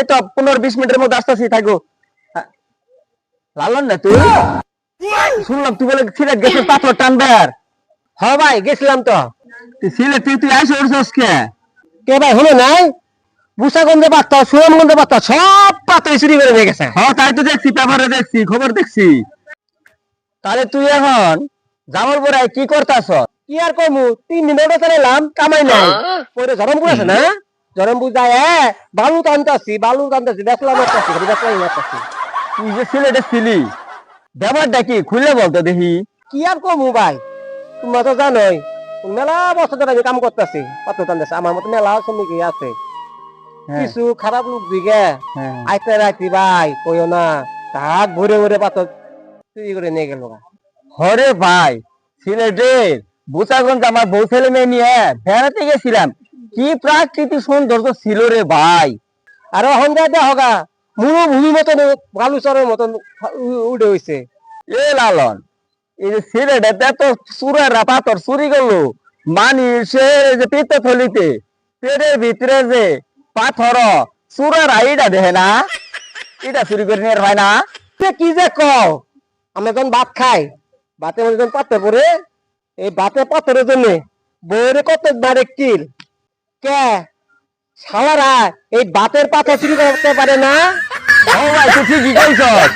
এই তো 15-20 মিনিটের মধ্যে আসতেছি, থাকো। লালন না তুই? শুনলাম তুই বলে সিলেট গেছিস পাথর টানবার। হ ভাই গেছিলাম তো। তুই সিলেট থেকে তুই আইসা উঠছস কে? কে ভাই হলো নাই? বুসাগঞ্জে পাত্তা, সুনামগঞ্জে পাত্তা, সব পাত্র চুরি করে নিয়ে গেছে। হ্যাঁ তাই তো দেখছি, পেপারে দেখছি, খবর দেখছি। তাহলে তুই এখন জামালপুরে কি করতাছ? কি আর কমু, 3 দিন ওটা চালাইলাম, কামাই নাই। পরে জরমপুর আছে না, জরমপুর যায় বালু টানতাছি দেখলাম মারতাছি, দেখলাই মারতাছি। তুই যে সিলেটে ছিলি, ব্যাপারটা কি খুলে বলতো দেখি। কি আর কমু ভাই, তোমরা তো জানোই মেলা বছর ধরে আমি কাম করতেছি, পাত্র টানতেছি, আমার মতো মেলা শ্রমিক আছে। কিছু খারাপ লোক দিকে আইতে রাখি ভাই কইও না, হাত ভরে ভরে পাথর চুরি করে নিয়ে গেল। হরে ভাই, সিলেটের বুচাগঞ্জ আমার বউ ছেলে মেয়ে নিয়ে বেড়াতে গেছিলাম, কি প্রাকৃতিক সৌন্দর্য ছিল রে ভাই। আর এখন যা দেখা মরুভূমি মতন বালুচরের মতন উঠে হয়েছে। এ লালন, এই যে সিলেটে এত চুরেরা পাথর চুরি করলো, মানুষের এই যে পিত্তথলিতে পেটের ভিতরে যে পাথর চুরেরা এটা দেখে না, এটা চুরি করে নিয়ে হয় না। কি যে কও, আমি যখন ভাত খাই, ভাতের মধ্যে যখন পাথর পরে, এই ভাতের পাথরের জন্য বউরে কত মারে কিল। কে শালারা এই ভাতের পাথর চুরি করতে পারে না? ও ভাই, তুই ঠিকই কইছস।